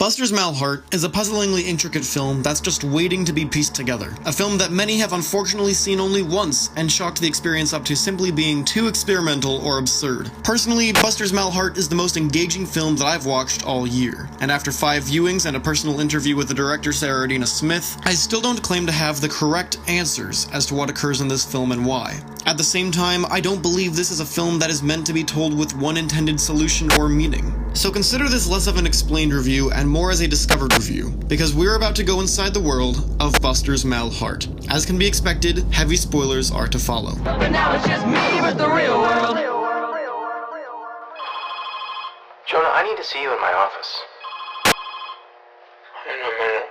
Buster's Malheart is a puzzlingly intricate film that's just waiting to be pieced together. A film that many have unfortunately seen only once and chalked the experience up to simply being too experimental or absurd. Personally, Buster's Malheart is the most engaging film that I've watched all year, and after 5 viewings and a personal interview with the director ADINA SMITH, I still don't claim to have the correct answers as to what occurs in this film and why. At the same time, I don't believe this is a film that is meant to be told with one intended solution or meaning. So consider this less of an explained review and more as a discovered review, because we're about to go inside the world of Buster's Malheart. As can be expected, heavy spoilers are to follow. But now it's just me with the real world. Jonah, I need to see you in my office. In a minute.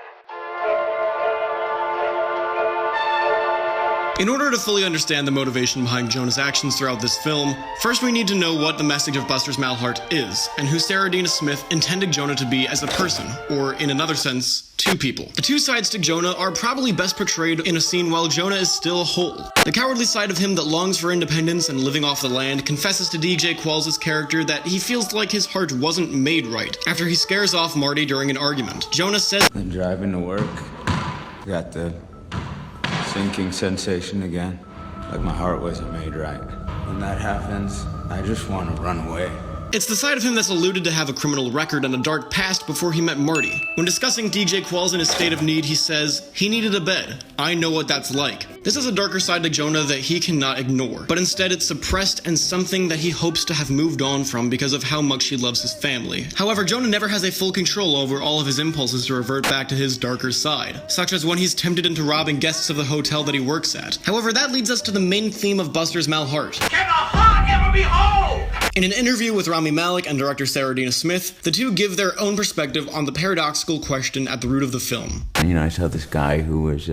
In order to fully understand the motivation behind Jonah's actions throughout this film, first we need to know what the message of Buster's Malheart is, and who ADINA SMITH intended Jonah to be as a person, or in another sense, two people. The two sides to Jonah are probably best portrayed in a scene while Jonah is still whole. The cowardly side of him that longs for independence and living off the land confesses to DJ Qualls' character that he feels like his heart wasn't made right after he scares off Marty during an argument. Jonah says, "I'm driving to work, got the sinking sensation again, like my heart wasn't made right. When that happens, I just want to run away." It's the side of him that's alluded to have a criminal record and a dark past before he met Marty. When discussing DJ Qualls in his state of need, he says, "He needed a bed. I know what that's like." This is a darker side to Jonah that he cannot ignore, but instead it's suppressed and something that he hopes to have moved on from because of how much he loves his family. However, Jonah never has a full control over all of his impulses to revert back to his darker side, such as when he's tempted into robbing guests of the hotel that he works at. However, that leads us to the main theme of Buster's Malheart. Can a heart ever be whole? In an interview with Rami Malek and director ADINA SMITH, the two give their own perspective on the paradoxical question at the root of the film. You know, I saw this guy who was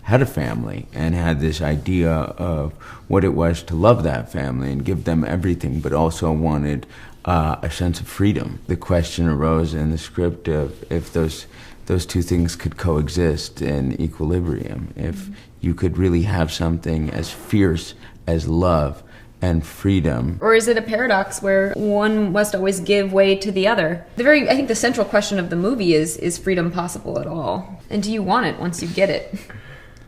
had a family and had this idea of what it was to love that family and give them everything, but also wanted a sense of freedom. The question arose in the script of if those two things could coexist in equilibrium, if you could really have something as fierce as love and freedom. Or is it a paradox where one must always give way to the other? I think the central question of the movie is freedom possible at all? And do you want it once you get it?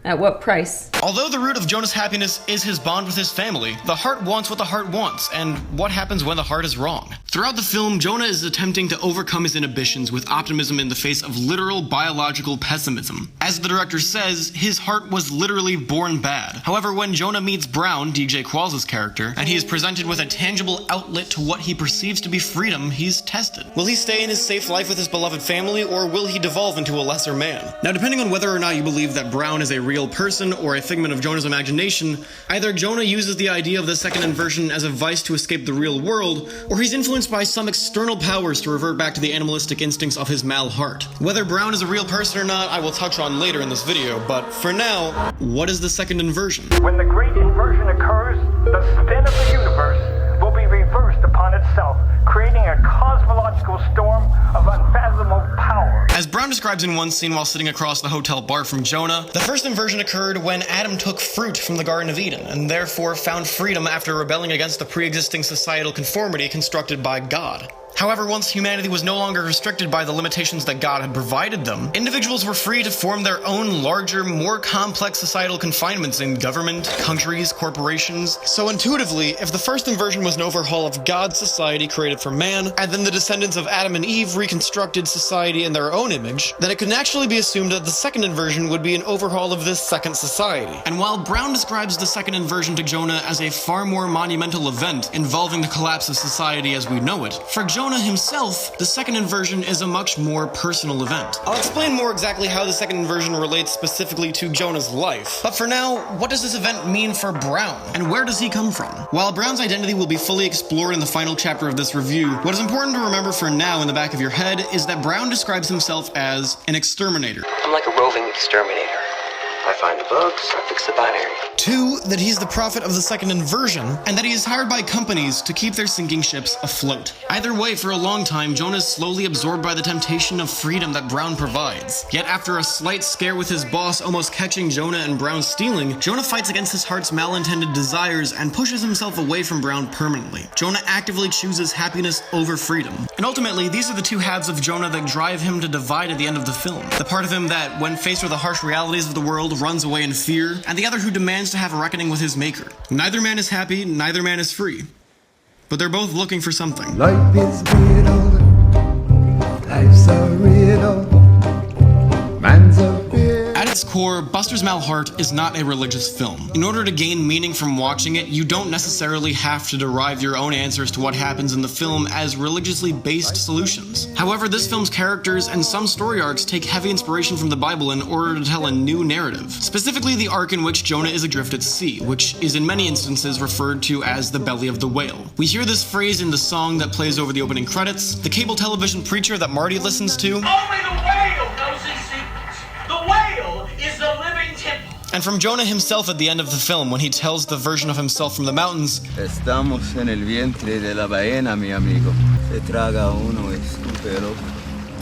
At what price? Although the root of Jonah's happiness is his bond with his family, the heart wants what the heart wants, and what happens when the heart is wrong. Throughout the film, Jonah is attempting to overcome his inhibitions with optimism in the face of literal biological pessimism. As the director says, his heart was literally born bad. However, when Jonah meets Brown, DJ Qualls' character, and he is presented with a tangible outlet to what he perceives to be freedom, he's tested. Will he stay in his safe life with his beloved family, or will he devolve into a lesser man? Now, depending on whether or not you believe that Brown is a real person or a figment of Jonah's imagination, either Jonah uses the idea of the second inversion as a vice to escape the real world, or he's influenced by some external powers to revert back to the animalistic instincts of his Malheart. Whether Brown is a real person or not, I will touch on later in this video, but for now, what is the second inversion? When the great inversion occurs, the spin of the universe will be reversed upon itself, creating a cosmological storm of unfathomable power. As Brown describes in one scene while sitting across the hotel bar from Jonah, the first inversion occurred when Adam took fruit from the Garden of Eden, and therefore found freedom after rebelling against the pre-existing societal conformity constructed by God. However, once humanity was no longer restricted by the limitations that God had provided them, individuals were free to form their own larger, more complex societal confinements in government, countries, corporations. So intuitively, if the first inversion was an overhaul of God's society created for man, and then the descendants of Adam and Eve reconstructed society in their own image, then it could naturally be assumed that the second inversion would be an overhaul of this second society. And while Brown describes the second inversion to Jonah as a far more monumental event involving the collapse of society as we know it, for Jonah himself, the second inversion is a much more personal event. I'll explain more exactly how the second inversion relates specifically to Jonah's life. But for now, what does this event mean for Brown? And where does he come from? While Brown's identity will be fully explored in the final chapter of this review, what is important to remember for now in the back of your head is that Brown describes himself as an exterminator. I'm like a roving exterminator. I find the bugs, I fix the binary. 2, that he's the prophet of the second inversion, and that he is hired by companies to keep their sinking ships afloat. Either way, for a long time, Jonah is slowly absorbed by the temptation of freedom that Brown provides. Yet after a slight scare with his boss almost catching Jonah and Brown stealing, Jonah fights against his heart's malintended desires and pushes himself away from Brown permanently. Jonah actively chooses happiness over freedom. And ultimately, these are the two halves of Jonah that drive him to divide at the end of the film. The part of him that, when faced with the harsh realities of the world, runs away in fear, and the other who demands to have a reckoning with his maker. Neither man is happy, neither man is free. But they're both looking for something. Life is riddle, life's a riddle, man's a riddle. At its core, Buster's Malheart is not a religious film. In order to gain meaning from watching it, you don't necessarily have to derive your own answers to what happens in the film as religiously based solutions. However, this film's characters and some story arcs take heavy inspiration from the Bible in order to tell a new narrative. Specifically, the arc in which Jonah is adrift at sea, which is in many instances referred to as the belly of the whale. We hear this phrase in the song that plays over the opening credits, the cable television preacher that Marty listens to, Only the whale knows his secrets. The whale is the living temple. and from Jonah himself at the end of the film when he tells the version of himself from the mountains, Estamos en el vientre de la ballena, mi amigo. Se traga uno, escupe el otro.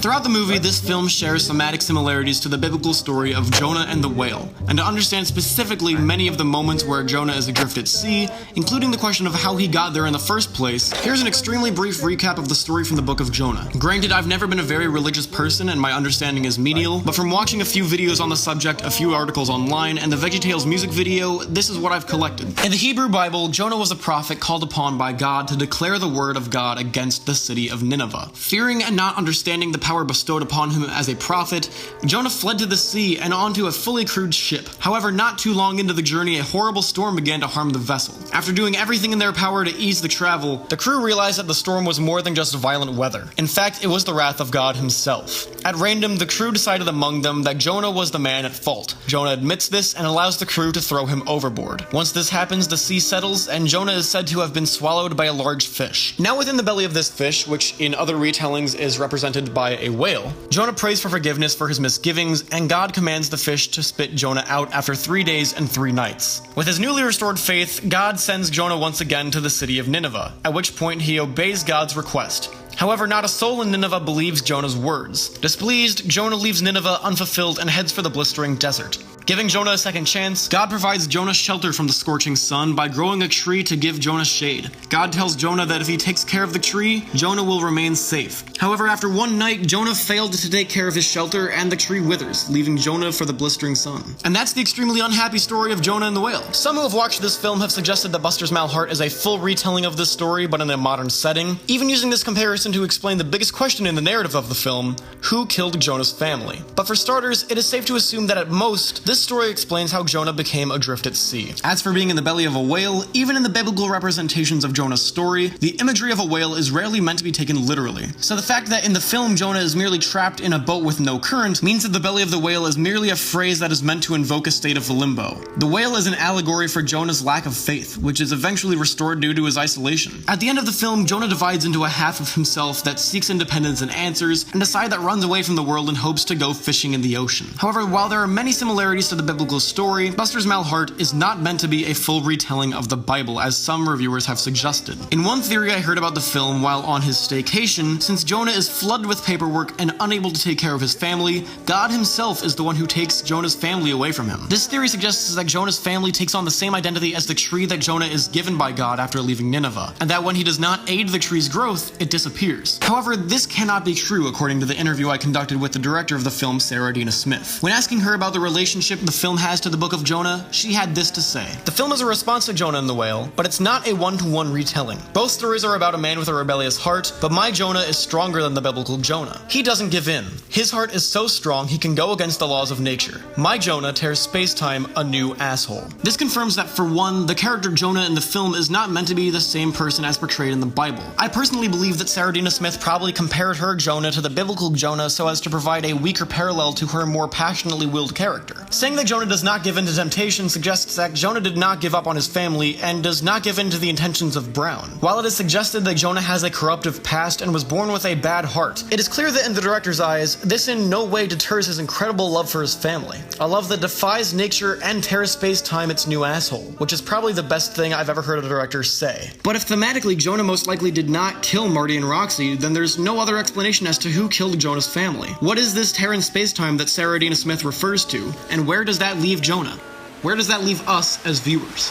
Throughout the movie, this film shares thematic similarities to the biblical story of Jonah and the whale, and to understand specifically many of the moments where Jonah is adrift at sea, including the question of how he got there in the first place, here's an extremely brief recap of the story from the book of Jonah. Granted, I've never been a very religious person and my understanding is menial, but from watching a few videos on the subject, a few articles online, and the VeggieTales music video, this is what I've collected. In the Hebrew Bible, Jonah was a prophet called upon by God to declare the word of God against the city of Nineveh. Fearing and not understanding the power bestowed upon him as a prophet, Jonah fled to the sea and onto a fully crewed ship. However, not too long into the journey, a horrible storm began to harm the vessel. After doing everything in their power to ease the travel, the crew realized that the storm was more than just violent weather. In fact, it was the wrath of God himself. At random, the crew decided among them that Jonah was the man at fault. Jonah admits this and allows the crew to throw him overboard. Once this happens, the sea settles, and Jonah is said to have been swallowed by a large fish. Now within the belly of this fish, which in other retellings is represented by a whale, Jonah prays for forgiveness for his misgivings, and God commands the fish to spit Jonah out after 3 days and 3 nights. With his newly restored faith, God sends Jonah once again to the city of Nineveh, at which point he obeys God's request. However, not a soul in Nineveh believes Jonah's words. Displeased, Jonah leaves Nineveh unfulfilled and heads for the blistering desert. Giving Jonah a second chance, God provides Jonah shelter from the scorching sun by growing a tree to give Jonah shade. God tells Jonah that if he takes care of the tree, Jonah will remain safe. However, after one night, Jonah failed to take care of his shelter and the tree withers, leaving Jonah for the blistering sun. And that's the extremely unhappy story of Jonah and the whale. Some who have watched this film have suggested that Buster's Malheart is a full retelling of this story, but in a modern setting, even using this comparison to explain the biggest question in the narrative of the film: who killed Jonah's family? But for starters, it is safe to assume that at most, this story explains how Jonah became adrift at sea. As for being in the belly of a whale, even in the biblical representations of Jonah's story, the imagery of a whale is rarely meant to be taken literally. So the fact that in the film Jonah is merely trapped in a boat with no current means that the belly of the whale is merely a phrase that is meant to invoke a state of limbo. The whale is an allegory for Jonah's lack of faith, which is eventually restored due to his isolation. At the end of the film, Jonah divides into a half of himself that seeks independence and answers, and a side that runs away from the world and hopes to go fishing in the ocean. However, while there are many similarities to the biblical story, Buster's Malheart is not meant to be a full retelling of the Bible, as some reviewers have suggested. In one theory I heard about the film while on his staycation, since Jonah is flooded with paperwork and unable to take care of his family, God himself is the one who takes Jonah's family away from him. This theory suggests that Jonah's family takes on the same identity as the tree that Jonah is given by God after leaving Nineveh, and that when he does not aid the tree's growth, it disappears. However, this cannot be true according to the interview I conducted with the director of the film, ADINA SMITH. When asking her about the relationship the film has to the book of Jonah, she had this to say: "The film is a response to Jonah and the whale, but it's not a one-to-one retelling. Both stories are about a man with a rebellious heart, but my Jonah is stronger than the biblical Jonah. He doesn't give in. His heart is so strong he can go against the laws of nature. My Jonah tears space-time a new asshole." This confirms that, for one, the character Jonah in the film is not meant to be the same person as portrayed in the Bible. I personally believe that ADINA SMITH probably compared her Jonah to the biblical Jonah so as to provide a weaker parallel to her more passionately willed character. Saying that Jonah does not give in to temptation suggests that Jonah did not give up on his family and does not give in to the intentions of Brown. While it is suggested that Jonah has a corruptive past and was born with a bad heart, it is clear that in the director's eyes, this in no way deters his incredible love for his family. A love that defies nature and tears space-time its new asshole, which is probably the best thing I've ever heard a director say. But if thematically Jonah most likely did not kill Marty and Roxy, then there's no other explanation as to who killed Jonah's family. What is this tear in space-time that Sarah ADINA Smith refers to, and where does that leave Jonah? Where does that leave us as viewers?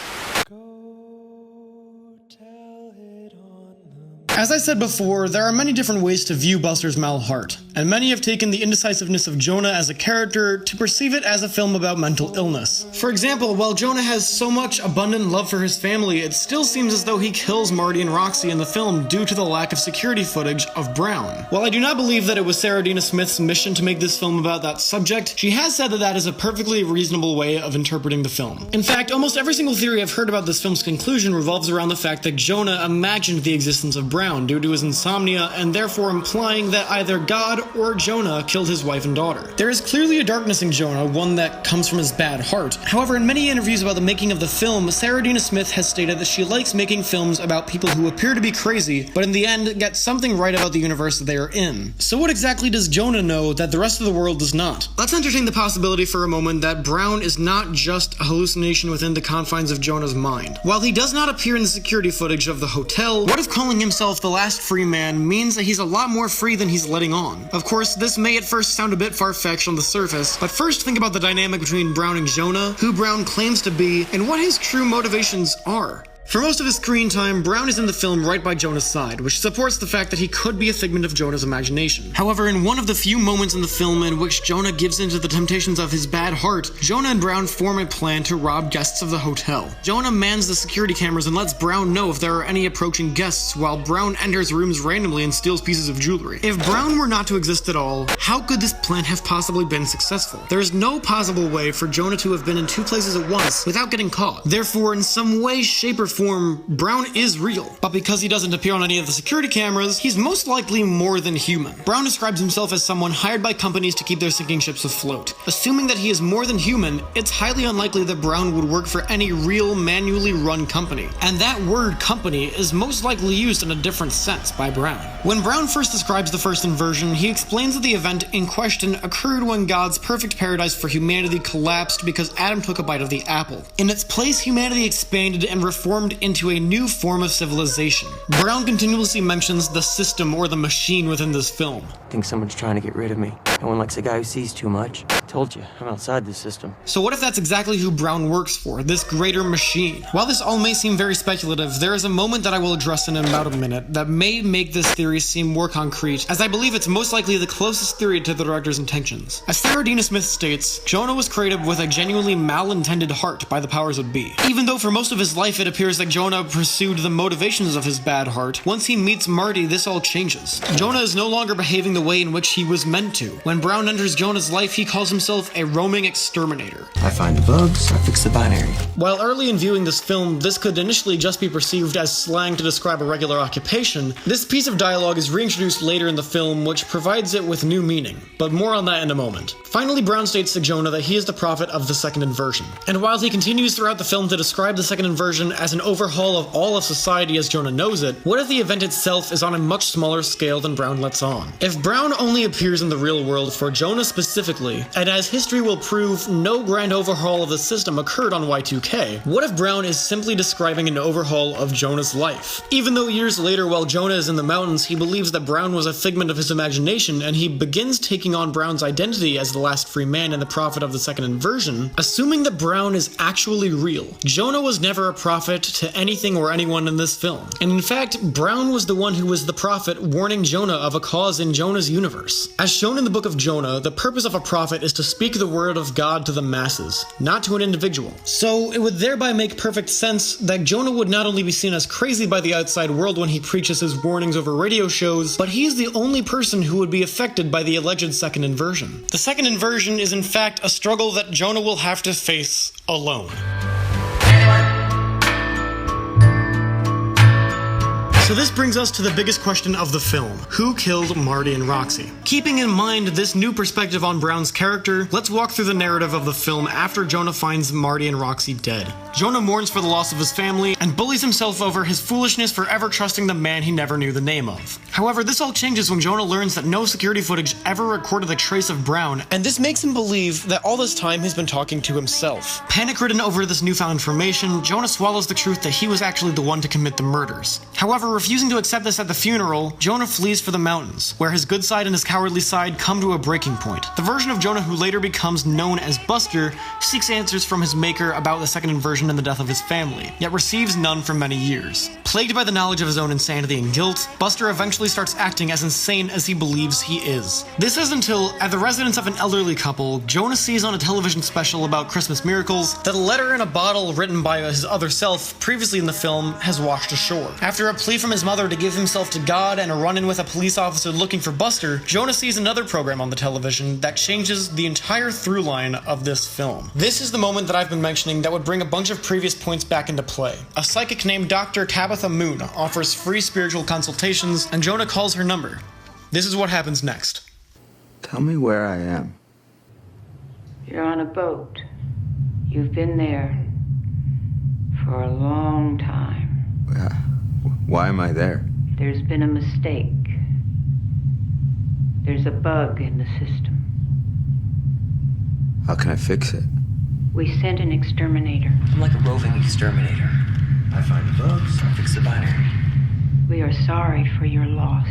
As I said before, there are many different ways to view Buster's Malheart, and many have taken the indecisiveness of Jonah as a character to perceive it as a film about mental illness. For example, while Jonah has so much abundant love for his family, it still seems as though he kills Marty and Roxy in the film due to the lack of security footage of Brown. While I do not believe that it was Sarah ADINA Smith's mission to make this film about that subject, she has said that that is a perfectly reasonable way of interpreting the film. In fact, almost every single theory I've heard about this film's conclusion revolves around the fact that Jonah imagined the existence of Brown due to his insomnia, and therefore implying that either God or Jonah killed his wife and daughter. There is clearly a darkness in Jonah, one that comes from his bad heart. However, in many interviews about the making of the film, Sarah ADINA Smith has stated that she likes making films about people who appear to be crazy, but in the end get something right about the universe that they are in. So what exactly does Jonah know that the rest of the world does not? Let's entertain the possibility for a moment that Brown is not just a hallucination within the confines of Jonah's mind. While he does not appear in the security footage of the hotel, what if calling himself the last free man means that he's a lot more free than he's letting on? Of course, this may at first sound a bit far-fetched on the surface, but first think about the dynamic between Brown and Jonah, who Brown claims to be, and what his true motivations are. For most of his screen time, Brown is in the film right by Jonah's side, which supports the fact that he could be a figment of Jonah's imagination. However, in one of the few moments in the film in which Jonah gives in to the temptations of his bad heart, Jonah and Brown form a plan to rob guests of the hotel. Jonah mans the security cameras and lets Brown know if there are any approaching guests, while Brown enters rooms randomly and steals pieces of jewelry. If Brown were not to exist at all, how could this plan have possibly been successful? There is no possible way for Jonah to have been in two places at once without getting caught. Therefore, in some way, shape, or form, Brown is real, but because he doesn't appear on any of the security cameras, he's most likely more than human. Brown describes himself as someone hired by companies to keep their sinking ships afloat. Assuming that he is more than human, it's highly unlikely that Brown would work for any real, manually run company. And that word company is most likely used in a different sense by Brown. When Brown first describes the first inversion, he explains that the event in question occurred when God's perfect paradise for humanity collapsed because Adam took a bite of the apple. In its place, humanity expanded and reformed into a new form of civilization. Brown continuously mentions the system or the machine within this film. I think someone's trying to get rid of me. No one likes a guy who sees too much. I told you, I'm outside this system. So what if that's exactly who Brown works for, this greater machine? While this all may seem very speculative, there is a moment that I will address in about a minute that may make this theory seem more concrete, as I believe it's most likely the closest theory to the director's intentions. As Sarah ADINA Smith states, Jonah was created with a genuinely malintended heart by the powers that be. Even though for most of his life it appears that Jonah pursued the motivations of his bad heart, once he meets Marty, this all changes. Jonah is no longer behaving the way in which he was meant to. When Brown enters Jonah's life, he calls himself a roaming exterminator. I find the bugs, I fix the binary. While early in viewing this film, this could initially just be perceived as slang to describe a regular occupation, this piece of dialogue is reintroduced later in the film, which provides it with new meaning. But more on that in a moment. Finally, Brown states to Jonah that he is the prophet of the second inversion. And while he continues throughout the film to describe the second inversion as an overhaul of all of society as Jonah knows it, what if the event itself is on a much smaller scale than Brown lets on? If Brown only appears in the real world for Jonah specifically, and as history will prove, no grand overhaul of the system occurred on Y2K, what if Brown is simply describing an overhaul of Jonah's life? Even though years later, while Jonah is in the mountains, he believes that Brown was a figment of his imagination, and he begins taking on Brown's identity as the last free man and the prophet of the second inversion, assuming that Brown is actually real. Jonah was never a prophet to anything or anyone in this film. And in fact, Brown was the one who was the prophet warning Jonah of a cause in Jonah's universe. As shown in the book of Jonah, the purpose of a prophet is to speak the word of God to the masses, not to an individual. So it would thereby make perfect sense that Jonah would not only be seen as crazy by the outside world when he preaches his warnings over radio shows, but he is the only person who would be affected by the alleged second inversion. The second inversion is in fact a struggle that Jonah will have to face alone. So this brings us to the biggest question of the film. Who killed Marty and Roxy? Keeping in mind this new perspective on Brown's character, let's walk through the narrative of the film after Jonah finds Marty and Roxy dead. Jonah mourns for the loss of his family and bullies himself over his foolishness for ever trusting the man he never knew the name of. However, this all changes when Jonah learns that no security footage ever recorded a trace of Brown, and this makes him believe that all this time he's been talking to himself. Panic-ridden over this newfound information, Jonah swallows the truth that he was actually the one to commit the murders. However, refusing to accept this at the funeral, Jonah flees for the mountains, where his good side and his cowardly side come to a breaking point. The version of Jonah who later becomes known as Buster seeks answers from his maker about the second inversion and the death of his family, yet receives none for many years. Plagued by the knowledge of his own insanity and guilt, Buster eventually starts acting as insane as he believes he is. This is until, at the residence of an elderly couple, Jonah sees on a television special about Christmas miracles that a letter in a bottle written by his other self previously in the film has washed ashore. After a plea from his mother to give himself to God and a run-in with a police officer looking for Buster, Jonah sees another program on the television that changes the entire through line of this film. This is the moment that I've been mentioning that would bring a bunch of previous points back into play. A psychic named Dr. Tabitha Moon offers free spiritual consultations, and Jonah calls her number. This is what happens next. Tell me where I am. You're on a boat. You've been there for a long time. Why am I there? There's been a mistake. There's a bug in the system. How can I fix it? We sent an exterminator. I'm like a roving exterminator. I find the bugs, I fix the binary. We are sorry for your loss.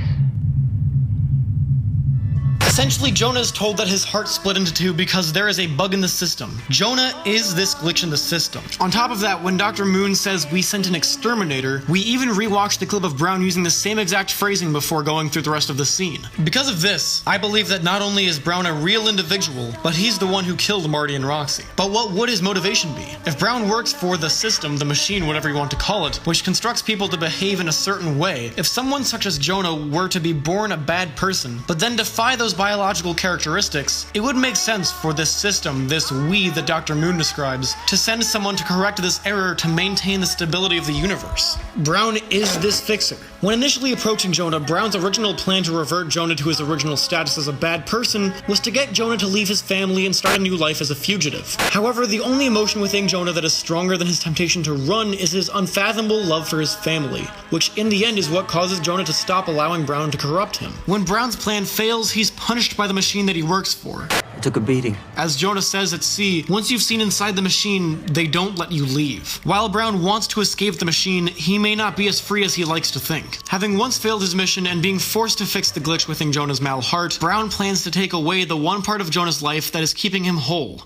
Essentially, Jonah is told that his heart split into two because there is a bug in the system. Jonah is this glitch in the system. On top of that, when Dr. Moon says we sent an exterminator, we even rewatched the clip of Brown using the same exact phrasing before going through the rest of the scene. Because of this, I believe that not only is Brown a real individual, but he's the one who killed Marty and Roxy. But what would his motivation be? If Brown works for the system, the machine, whatever you want to call it, which constructs people to behave in a certain way, if someone such as Jonah were to be born a bad person, but then defy those biological characteristics, it would make sense for this system, this we that Dr. Moon describes, to send someone to correct this error to maintain the stability of the universe. Brown is this fixer. When initially approaching Jonah, Brown's original plan to revert Jonah to his original status as a bad person was to get Jonah to leave his family and start a new life as a fugitive. However, the only emotion within Jonah that is stronger than his temptation to run is his unfathomable love for his family, which in the end is what causes Jonah to stop allowing Brown to corrupt him. When Brown's plan fails, he's punished by the machine that he works for. I took a beating. As Jonah says at sea, once you've seen inside the machine, they don't let you leave. While Brown wants to escape the machine, he may not be as free as he likes to think. Having once failed his mission and being forced to fix the glitch within Jonah's mal heart, Brown plans to take away the one part of Jonah's life that is keeping him whole.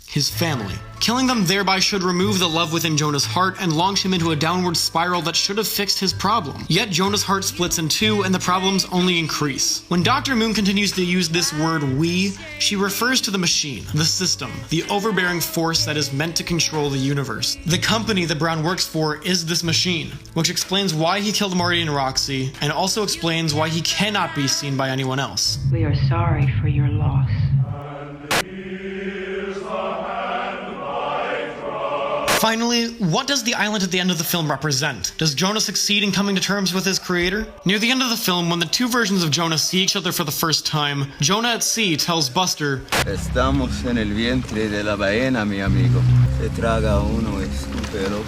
His family. Killing them thereby should remove the love within Jonah's heart and launch him into a downward spiral that should have fixed his problem. Yet Jonah's heart splits in two and the problems only increase. When Dr. Moon continues to use this word we, she refers to the machine, the system, the overbearing force that is meant to control the universe. The company that Brown works for is this machine, which explains why he killed Marty and Roxy, and also explains why he cannot be seen by anyone else. We are sorry for your loss. Finally, what does the island at the end of the film represent? Does Jonah succeed in coming to terms with his creator? Near the end of the film, when the two versions of Jonah see each other for the first time, Jonah at sea tells Buster, Estamos en el vientre de la ballena, mi amigo. Se traga uno estúpido.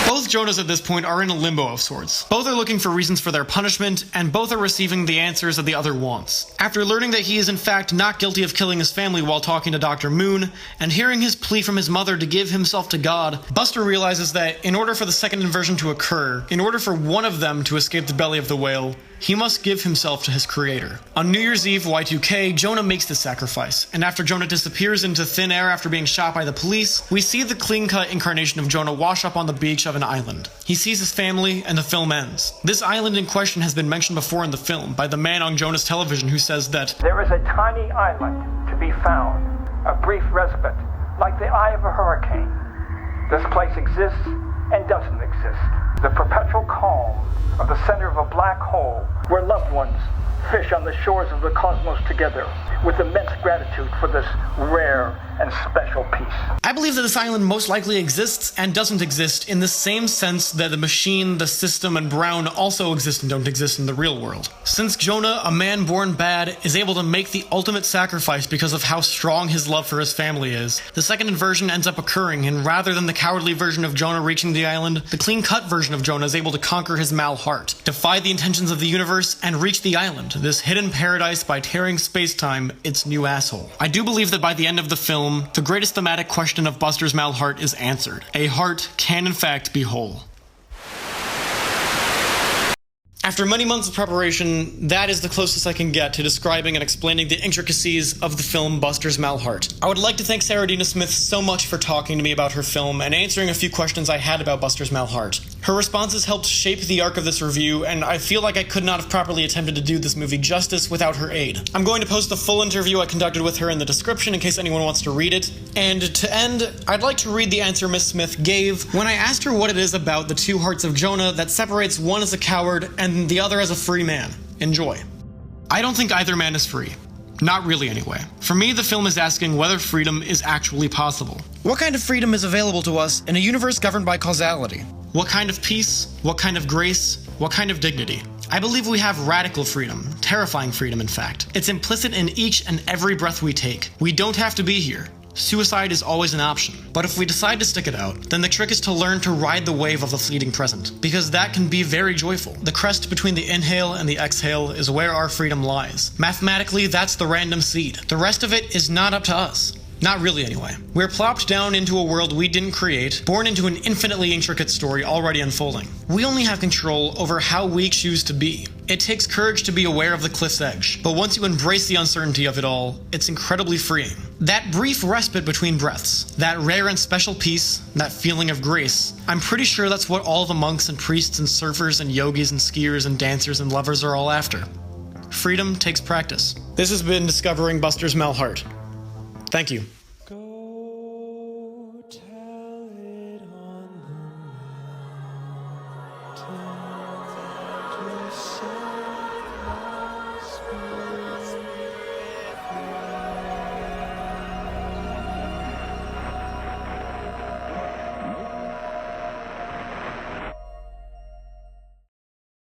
Both Jonahs at this point are in a limbo of sorts. Both are looking for reasons for their punishment, and both are receiving the answers that the other wants. After learning that he is in fact not guilty of killing his family while talking to Dr. Moon, and hearing his plea from his mother to give himself to God, Buster realizes that in order for the second inversion to occur, in order for one of them to escape the belly of the whale, he must give himself to his creator. On New Year's Eve Y2K, Jonah makes this sacrifice, and after Jonah disappears into thin air after being shot by the police, we see the clean-cut incarnation of Jonah wash up on the beach of an island. He sees his family, and the film ends. This island in question has been mentioned before in the film by the man on Jonah's television who says that There is a tiny island to be found, a brief respite, like the eye of a hurricane. This place exists and doesn't exist. The perpetual calm of the center of a black hole where loved ones fish on the shores of the cosmos together with immense gratitude for this rare and special peace. I believe that this island most likely exists and doesn't exist in the same sense that the machine, the system, and Brown also exist and don't exist in the real world. Since Jonah, a man born bad, is able to make the ultimate sacrifice because of how strong his love for his family is, the second inversion ends up occurring, and rather than the cowardly version of Jonah reaching the island, the clean-cut version of Jonah is able to conquer his mal heart, defy the intentions of the universe, and reach the island, this hidden paradise by tearing space-time its new asshole. I do believe that by the end of the film, the greatest thematic question of Buster's mal heart is answered. A heart can in fact be whole. After many months of preparation, that is the closest I can get to describing and explaining the intricacies of the film Buster's Mal Heart. I would like to thank ADINA SMITH so much for talking to me about her film and answering a few questions I had about Buster's Mal Heart. Her responses helped shape the arc of this review, and I feel like I could not have properly attempted to do this movie justice without her aid. I'm going to post the full interview I conducted with her in the description in case anyone wants to read it. And to end, I'd like to read the answer Miss Smith gave when I asked her what it is about the two hearts of Jonah that separates one as a coward and the other as a free man. Enjoy. I don't think either man is free. Not really, anyway. For me, the film is asking whether freedom is actually possible. What kind of freedom is available to us in a universe governed by causality? What kind of peace? What kind of grace? What kind of dignity? I believe we have radical freedom, terrifying freedom in fact. It's implicit in each and every breath we take. We don't have to be here. Suicide is always an option. But if we decide to stick it out, then the trick is to learn to ride the wave of the fleeting present, because that can be very joyful. The crest between the inhale and the exhale is where our freedom lies. Mathematically, that's the random seed. The rest of it is not up to us. Not really, anyway. We're plopped down into a world we didn't create, born into an infinitely intricate story already unfolding. We only have control over how we choose to be. It takes courage to be aware of the cliff's edge, but once you embrace the uncertainty of it all, it's incredibly freeing. That brief respite between breaths, that rare and special peace, that feeling of grace, I'm pretty sure that's what all the monks and priests and surfers and yogis and skiers and dancers and lovers are all after. Freedom takes practice. This has been Discovering Buster's Mal Heart. Thank you.